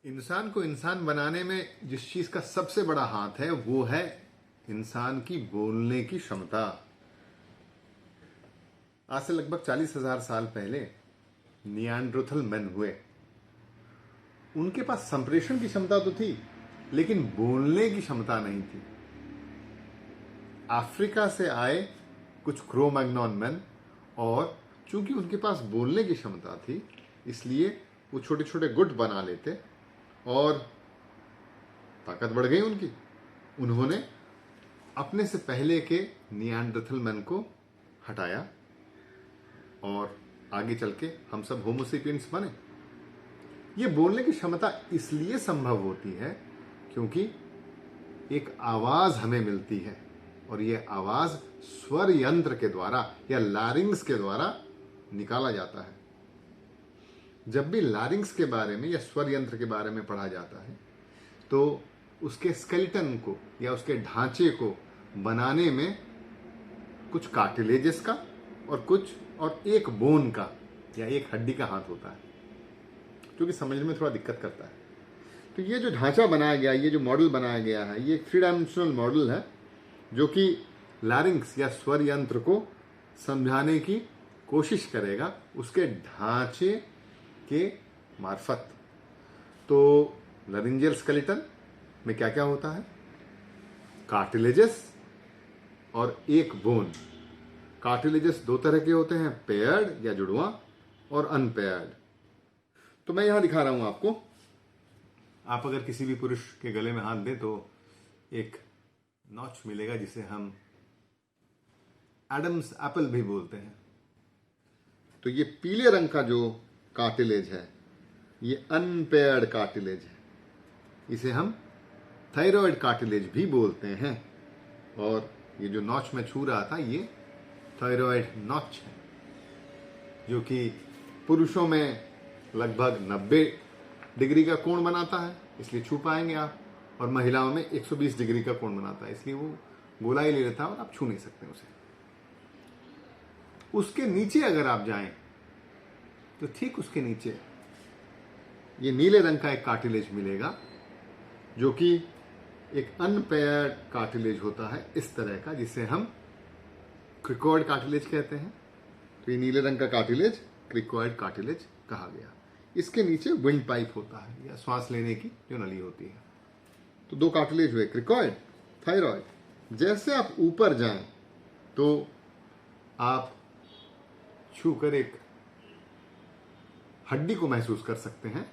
इंसान को इंसान बनाने में जिस चीज का सबसे बड़ा हाथ है वो है इंसान की बोलने की क्षमता। आज से लगभग 40,000 साल पहले नियांड्रोथल मैन हुए। उनके पास संप्रेषण की क्षमता तो थी लेकिन बोलने की क्षमता नहीं थी। अफ्रीका से आए कुछ क्रो-मैग्नॉन मैन, और चूंकि उनके पास बोलने की क्षमता थी इसलिए वो छोटे छोटे गुट बना लेते और ताकत बढ़ गई उनकी। उन्होंने अपने से पहले के नियांडरथल मैन को हटाया और आगे चल के हम सब होमोसेपियंस बने। ये बोलने की क्षमता इसलिए संभव होती है क्योंकि एक आवाज हमें मिलती है और ये आवाज स्वर यंत्र के द्वारा या लारिंग्स के द्वारा निकाला जाता है। जब भी लारिंग्स के बारे में या स्वर यंत्र के बारे में पढ़ा जाता है तो उसके स्केलेटन को या उसके ढांचे को बनाने में कुछ कार्टिलेजेस का और एक बोन का या एक हड्डी का हाथ होता है, जो कि समझने में थोड़ा दिक्कत करता है। तो ये जो ढांचा बनाया गया, ये जो मॉडल बनाया गया है, ये एक 3 डायमेंशनल मॉडल है जो कि लारिंग्स या स्वर यंत्र को समझाने की कोशिश करेगा उसके ढांचे के मार्फत। तो लरिंजियल स्केलेटन में क्या क्या होता है? कार्टिलेजेस और एक बोन। कार्टिलेजेस 2 तरह के होते हैं, पेयर्ड या जुड़वा और अनपेयर्ड। तो मैं यहां दिखा रहा हूं आपको। आप अगर किसी भी पुरुष के गले में हाथ दें तो एक नॉच मिलेगा जिसे हम एडम्स एप्पल भी बोलते हैं। तो ये पीले रंग का जो कार्टिलेज है ये अनपेयर्ड कार्टिलेज है। इसे हम थायराइड कार्टिलेज भी बोलते हैं। और ये जो नॉच में छू रहा था ये थायराइड नॉच है, जो कि पुरुषों में लगभग 90 डिग्री का कोण बनाता है, इसलिए छू पाएंगे आप, और महिलाओं में 120 डिग्री का कोण बनाता है, इसलिए वो गोलाई ले लेता है और आप छू नहीं सकते उसे। उसके नीचे अगर आप जाएं तो ठीक उसके नीचे ये नीले रंग का एक कार्टिलेज मिलेगा जो कि एक अनपेयर्ड कार्टिलेज होता है इस तरह का, जिसे हम क्रिकॉइड कार्टिलेज कहते हैं। तो ये नीले रंग का कार्टिलेज क्रिकॉइड कार्टिलेज कहा गया। इसके नीचे विंड पाइप होता है या सांस लेने की जो नली होती है। तो 2 कार्टिलेज हुए, क्रिकॉइड, थायराइड। जैसे आप ऊपर जाएं तो आप छूकर एक हड्डी को महसूस कर सकते हैं,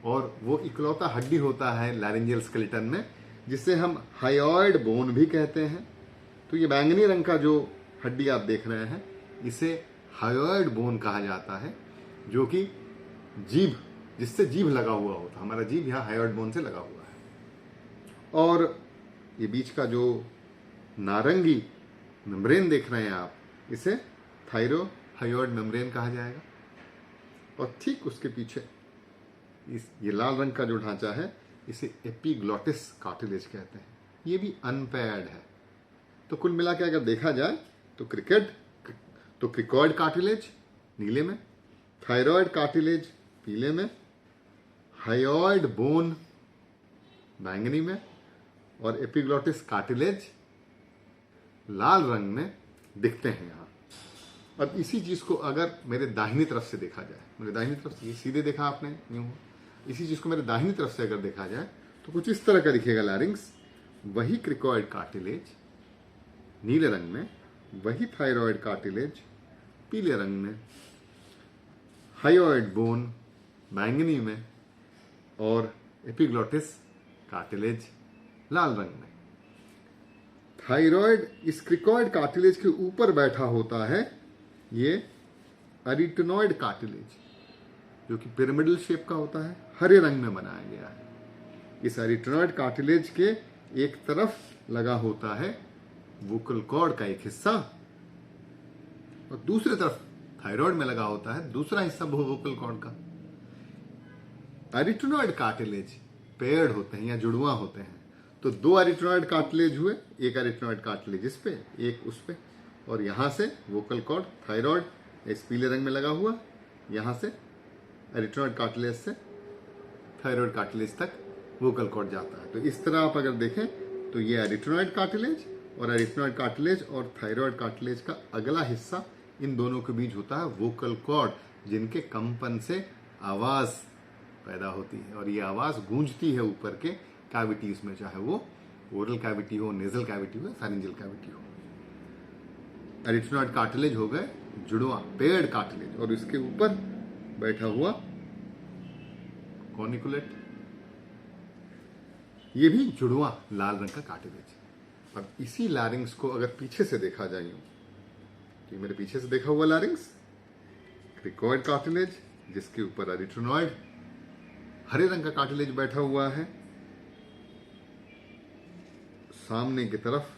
और वो इकलौता हड्डी होता है लैरिंजियल स्केलेटन में जिसे हम हायोइड बोन भी कहते हैं। तो ये बैंगनी रंग का जो हड्डी आप देख रहे हैं इसे हायोइड बोन कहा जाता है, जो कि जीभ, जिससे जीभ लगा हुआ होता है। हमारा जीभ यहाँ हायोइड बोन से लगा हुआ है। और ये बीच का जो नारंगी मेम्ब्रेन देख रहे हैं आप, इसे थायरोहायोइड मेम्ब्रेन कहा जाएगा। और ठीक उसके पीछे ये लाल रंग का जो ढांचा है इसे एपिग्लॉटिस कार्टिलेज कहते हैं। ये भी अनपेयर्ड है। तो कुल मिला के अगर देखा जाए तो क्रिकॉइड कार्टिलेज नीले में, थायराइड कार्टिलेज पीले में, हायोइड बोन बैंगनी में और एपिग्लॉटिस कार्टिलेज लाल रंग में दिखते हैं यहाँ। अब इसी चीज को अगर मेरे दाहिनी तरफ से देखा जाए, मेरे दाहिनी तरफ से, ये सीधे देखा आपने यूं, इसी चीज को मेरे दाहिनी तरफ से अगर देखा जाए तो कुछ इस तरह का दिखेगा लैरिंग्स। वही क्रिकॉइड कार्टिलेज नीले रंग में, वही थायराइड कार्टिलेज पीले रंग में, हायोइड बोन बैंगनी में और एपिग्लॉटिस कार्टिलेज लाल रंग में। थायराइड इस क्रिकॉइड कार्टिलेज के ऊपर बैठा होता है ये अरिटेनॉइड कार्टिलेज, जो कि पिरामिडल शेप का होता है, हरे रंग में बनाया गया है। इस अरिटेनॉइड कार्टिलेज के एक तरफ लगा होता है वोकल कॉर्ड का एक हिस्सा, और दूसरी तरफ थायराइड में लगा होता है दूसरा हिस्सा वोकल कॉर्ड का। अरिटेनॉइड कार्टिलेज पेयर्ड होते हैं या जुड़वा होते हैं। तो 2 अरिटेनॉइड कार्टिलेज हुए, एक अरिटेनॉइड कार्टिलेज इस पे, एक उस पे, और यहां से वोकल कॉर्ड थायराइड इस पीले रंग में लगा हुआ, यहां से अरिटेनॉइड कार्टिलेज से थायराइड कार्टिलेज तक वोकल कॉर्ड जाता है। तो इस तरह आप अगर देखें तो ये एरिथ्रोनॉइड कार्टिलेज और एरिथ्रोनॉइड कार्टिलेज और थायराइड कार्टिलेज का अगला हिस्सा, इन दोनों के बीच होता है वोकल कॉर्ड, जिनके कंपन से आवाज पैदा होती है और ये आवाज गूंजती है ऊपर के कैविटीज में, चाहे वो ओरल कैविटी हो, नेजल कैविटी हो, फेरिंजियल कैविटी हो। एरिथ्रोनॉइड कार्टिलेज हो गए जुड़वा, पेयर्ड कार्टिलेज, और इसके ऊपर बैठा हुआ कॉर्निकुलेट, ये भी जुड़वा लाल रंग का कार्टिलेज। अब इसी लैरिंग्स को अगर पीछे से देखा जाए, तो मेरे पीछे से देखा हुआ लैरिंग्स क्रिकॉइड कार्टिलेज, जिसके ऊपर एरिथ्रोनॉइड हरे रंग का कार्टिलेज बैठा हुआ है। सामने की तरफ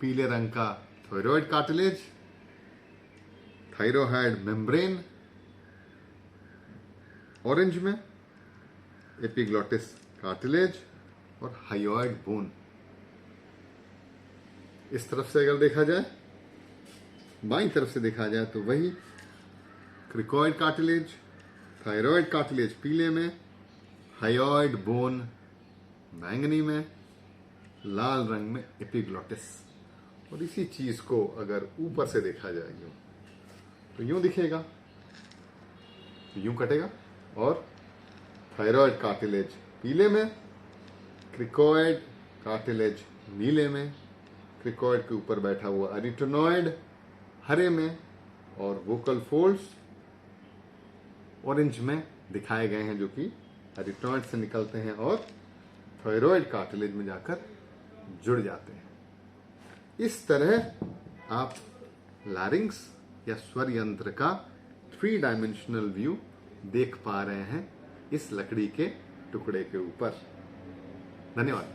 पीले रंग का thyroid cartilage, thyrohyoid membrane orange में, एपिग्लॉटिस कार्टिलेज और हायोइड बोन। इस तरफ से अगर देखा जाए, बाईं तरफ से देखा जाए, तो वही क्रिकॉइड कार्टिलेज, थायराइड कार्टिलेज पीले में, हायोइड बोन बैंगनी में, लाल रंग में एपिग्लॉटिस। और इसी चीज को अगर ऊपर से देखा जाए यूं, तो यूं दिखेगा, तो यूं कटेगा, और थायराइड कार्टिलेज पीले में, क्रिकॉइड कार्टिलेज नीले में, क्रिकॉइड के ऊपर बैठा हुआ एरिथ्रोनॉइड हरे में, और वोकल फोल्ड्स ऑरेंज में दिखाए गए हैं, जो कि एरिथ्रोनॉइड से निकलते हैं और थायराइड कार्टिलेज में जाकर जुड़ जाते हैं। इस तरह आप लैरिंग्स या स्वर यंत्र का 3 डायमेंशनल व्यू देख पा रहे हैं इस लकड़ी के टुकड़े के ऊपर। धन्यवाद।